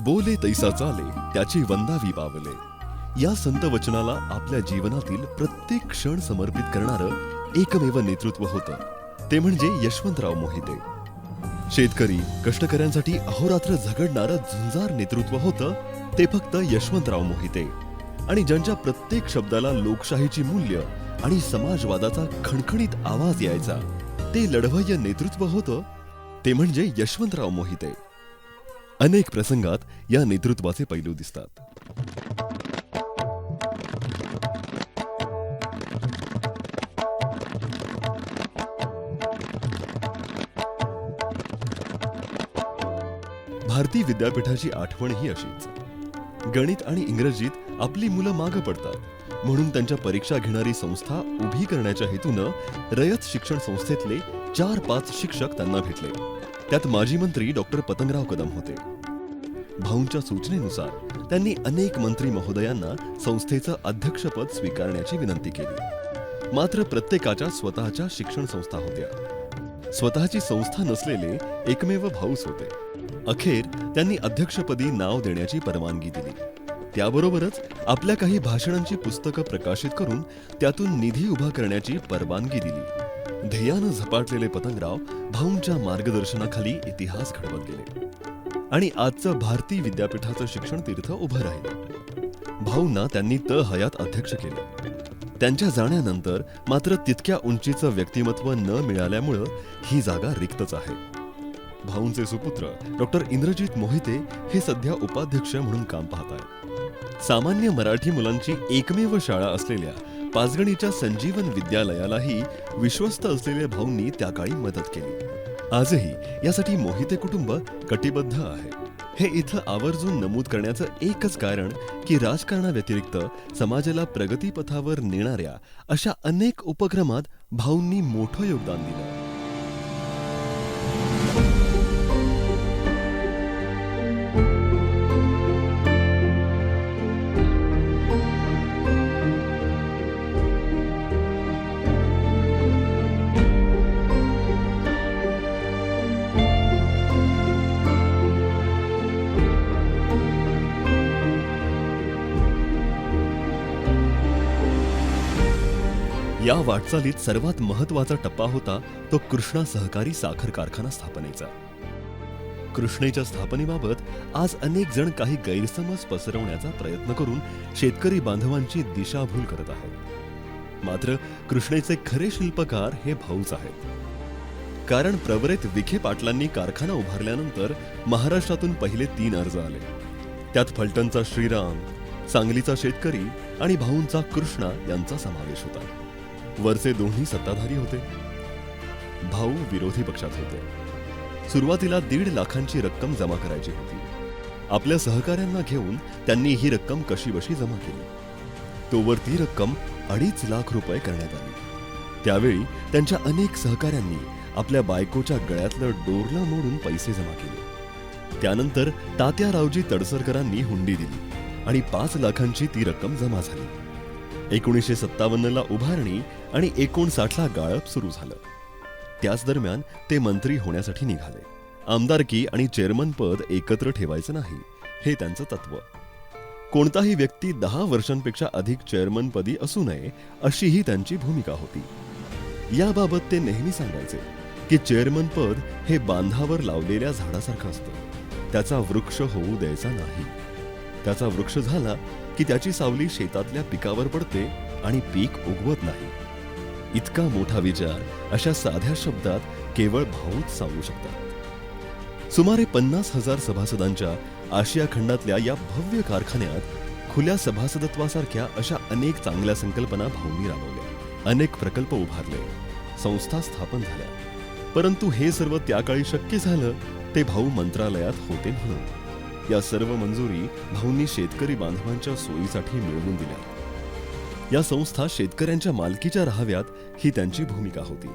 बोले तैसा चाले त्याची वंदावी पावले. या संत वचनाला आपल्या जीवनातील प्रत्येक क्षण समर्पित करणारं एकमेव नेतृत्व होतं ते म्हणजे यशवंतराव मोहिते. शेतकरी कष्टकऱ्यांसाठी अहोरात्र झगडणारं झुंजार नेतृत्व होतं ते फक्त यशवंतराव मोहिते. आणि ज्यांच्या प्रत्येक शब्दाला लोकशाहीची मूल्य आणि समाजवादाचा खणखणीत आवाज यायचा ते लढवय्य नेतृत्व होतं ते म्हणजे यशवंतराव मोहिते. अनेक प्रसंगात या नेतृत्वाचे पैलू दिसतात. भारती विद्यापीठाची आठवण ही अशीच. गणित आणि इंग्रजीत आपली मुलं मागं पडतात म्हणून त्यांच्या परीक्षा घेणारी संस्था उभी करण्याच्या हेतूनं रयत शिक्षण संस्थेतले 4-5 शिक्षक त्यांना भेटले. त्यात माजी मंत्री डॉक्टर पतंगराव कदम होते. भाऊंच्या सूचनेनुसार त्यांनी अनेक मंत्री महोदयांना संस्थेचं अध्यक्षपद स्वीकारण्याची विनंती केली. मात्र प्रत्येकाच्या स्वतःच्या शिक्षण संस्था होत्या. स्वतःची संस्था नसलेले एकमेव भाऊच होते. अखेर त्यांनी अध्यक्षपदी नाव देण्याची परवानगी दिली. त्याबरोबरच आपल्या काही भाषणांची पुस्तकं प्रकाशित करून त्यातून निधी उभा करण्याची परवानगी दिली. ध्येयानं झपाटलेले पतंगराव भाऊंच्या मार्गदर्शनाखाली इतिहास घडवत गेले आणि आजचं भारती विद्यापीठाचं शिक्षण तीर्थ उभं राहिलं. भाऊंना त्यांनी हयात अध्यक्ष केलं. त्यांच्या जाण्यानंतर मात्र तितक्या उंचीचं व्यक्तिमत्व न मिळाल्यामुळं ही जागा रिक्तच आहे. भाऊंचे सुपुत्र डॉक्टर इंद्रजित मोहिते हे सध्या उपाध्यक्ष म्हणून काम पाहत आहेत. सामान्य मराठी मुलांची एकमेव शाळा असलेल्या पाचगणीच्या संजीवन विद्यालयालाही विश्वस्त असलेल्या भाऊंनी त्या काळी मदत केली. आजही यासाठी मोहिते कुटुंब कटिबद्ध आहे. हे इथं आवर्जून नमूद करण्याचं एकच कारण की राजकारणाव्यतिरिक्त समाजाला प्रगतीपथावर नेणाऱ्या अशा अनेक उपक्रमात भाऊंनी मोठं योगदान दिलं. या वाटचालीत सर्वात महत्वाचा टप्पा होता तो कृष्णा सहकारी साखर कारखाना स्थापनेचा. कृष्णेच्या स्थापनेबाबत आज अनेक जण काही गैरसमज पसरवण्याचा प्रयत्न करून शेतकरी बांधवांची दिशाभूल करत आहेत. मात्र कृष्णेचे खरे शिल्पकार हे भाऊच आहेत. कारण प्रवरेत विखे पाटलांनी कारखाना उभारल्यानंतर महाराष्ट्रातून पहिले 3 अर्ज आले. त्यात फलटणचा श्रीराम, सांगलीचा शेतकरी आणि भाऊंचा कृष्णा यांचा समावेश होता. वरचे दोन्ही सत्ताधारी होते. भाऊ विरोधी पक्षात होते. सुरुवातीला 1.5 लाखांची रक्कम जमा करायची होती. आपल्या सहकाऱ्यांना घेऊन त्यांनी ही रक्कम कशीबशी जमा केली. तोवर ती रक्कम 2.5 लाख रुपये करण्यात आली. त्यावेळी त्यांच्या अनेक सहकाऱ्यांनी आपल्या बायकोच्या गळ्यातलं डोरलं मोडून पैसे जमा केले. त्यानंतर तात्यारावजी तडसरकरांनी हुंडी दिली आणि 5 लाखांची ती रक्कम जमा झाली. 1957ला उभारणी आणि 59ला गाळप सुरू झालं. त्याच दरम्यान ते मंत्री होण्यासाठी निघाले. आमदारकी आणि चेअरमन पद एकत्र ठेवायचं नाही हे त्यांचं तत्व. कोणताही व्यक्ती 10 वर्षांपेक्षा अधिक चेअरमन पदी असू नये अशी ही त्यांची भूमिका होती. याबाबत ते नेहमी सांगायचे की चेअरमन पद हे बांधावर लावलेल्या झाडासारखं असतं. त्याचा वृक्ष होऊ द्यायचा नाही. त्याचा वृक्ष झाला की त्याची सावली शेतातल्या पिकावर पडते आणि पीक उगवत नाही. इतका मोठा विचार अशा साध्या शब्दात केवळ भाऊच सांगू शकतात. सुमारे 50,000 सभासदांच्या आशिया खंडातल्या या भव्य कारखान्यात खुल्या सभासदत्वासारख्या अशा अनेक चांगल्या संकल्पना भाऊंनी राबवल्या. अनेक प्रकल्प उभारले, संस्था स्थापन झाल्या. परंतु हे सर्व त्या काळी शक्य झालं ते भाऊ मंत्रालयात होते म्हणून. या सर्व मंजुरी भाऊंनी शेतकरी बांधवांच्या सोयीसाठी मिळवून दिल्या. या संस्था शेतकऱ्यांच्या मालकीच्या राहाव्यात ही त्यांची भूमिका होती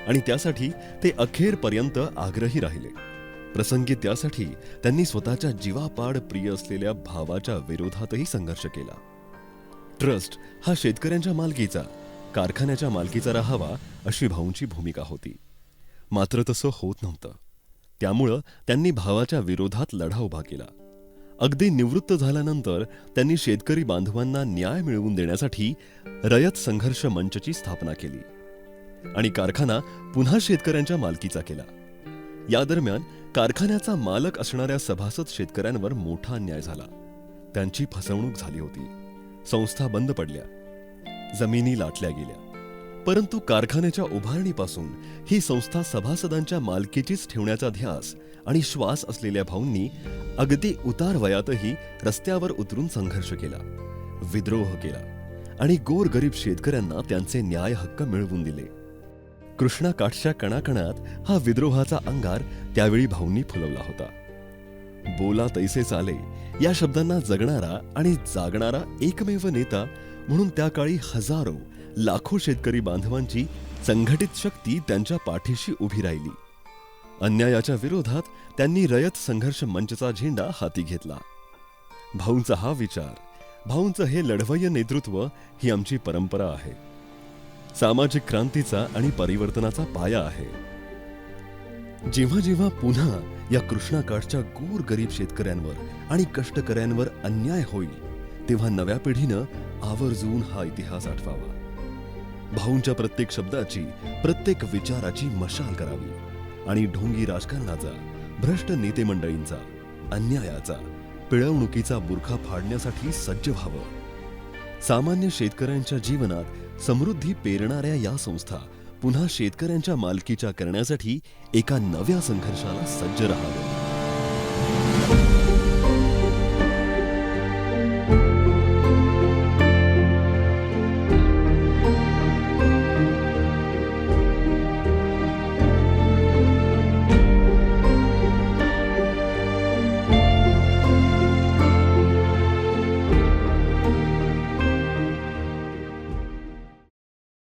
आणि त्यासाठी ते अखेरपर्यंत आग्रही राहिले. प्रसंगी त्यासाठी त्यांनी स्वतःच्या जीवापाड प्रिय असलेल्या भावाच्या विरोधातही संघर्ष केला. ट्रस्ट हा शेतकऱ्यांच्या मालकीचा, कारखान्याच्या मालकीचा राहावा अशी भाऊंची भूमिका होती. मात्र तसं होत नव्हतं. त्यामुळं त्यांनी भावाच्या विरोधात लढा उभा केला. अगदी निवृत्त झाल्यानंतर त्यांनी शेतकरी बांधवांना न्याय मिळवून देण्यासाठी रयत संघर्ष मंचची स्थापना केली आणि कारखाना पुन्हा शेतकऱ्यांच्या मालकीचा केला. या दरम्यान कारखान्याचा मालक असणाऱ्या सभासद शेतकऱ्यांवर मोठा अन्याय झाला. त्यांची फसवणूक झाली होती. संस्था बंद पडल्या, जमिनी लाटल्या गेल्या. परंतु कारखान्याच्या उभारणीपासून ही संस्था सभासदांच्या मालकीचीच ठेवण्याचा ध्यास आणि श्वास असलेल्या भाऊंनी अगदी उतार वयातही रस्त्यावर उतरून संघर्ष केला, विद्रोह केला आणि गोरगरीब शेतकऱ्यांना त्यांचे न्याय हक्क मिळवून दिले. कृष्णाकाठच्या कणाकणात हा विद्रोहाचा अंगार त्यावेळी भाऊंनी फुलवला होता. बोला तैसे चाले या शब्दांना जगणारा आणि जागणारा एकमेव नेता म्हणून त्या काळी हजारो लाखो शेतकरी बांधवांची संघटित शक्ती त्यांच्या पाठीशी उभी राहिली. अन्यायाच्या विरोधात त्यांनी रयत संघर्ष मंचचा झेंडा हाती घेतला. भाऊंचा हा विचार, भाऊंचं हे लढवय्य नेतृत्व ही आमची परंपरा आहे. सामाजिक क्रांतीचा आणि परिवर्तनाचा पाया आहे. जेव्हा जेव्हा पुन्हा या कृष्णाकाठच्या गोरगरीब शेतकऱ्यांवर आणि कष्टकऱ्यांवर अन्याय होईल तेव्हा नव्या पिढीनं आवर्जून हा इतिहास आठवावा. भाऊंच्या प्रत्येक शब्दाची, प्रत्येक विचाराची मशाल करावी आणि ढोंगी राजकारणाचा, भ्रष्ट नेते मंडळींचा, अन्यायाचा, पिळवणुकीचा बुरखा फाडण्यासाठी सज्ज व्हावं. सामान्य शेतकऱ्यांच्या जीवनात समृद्धी पेरणाऱ्या या संस्था पुन्हा शेतकऱ्यांच्या मालकीच्या करण्यासाठी एका नव्या संघर्षाला सज्ज राहावं.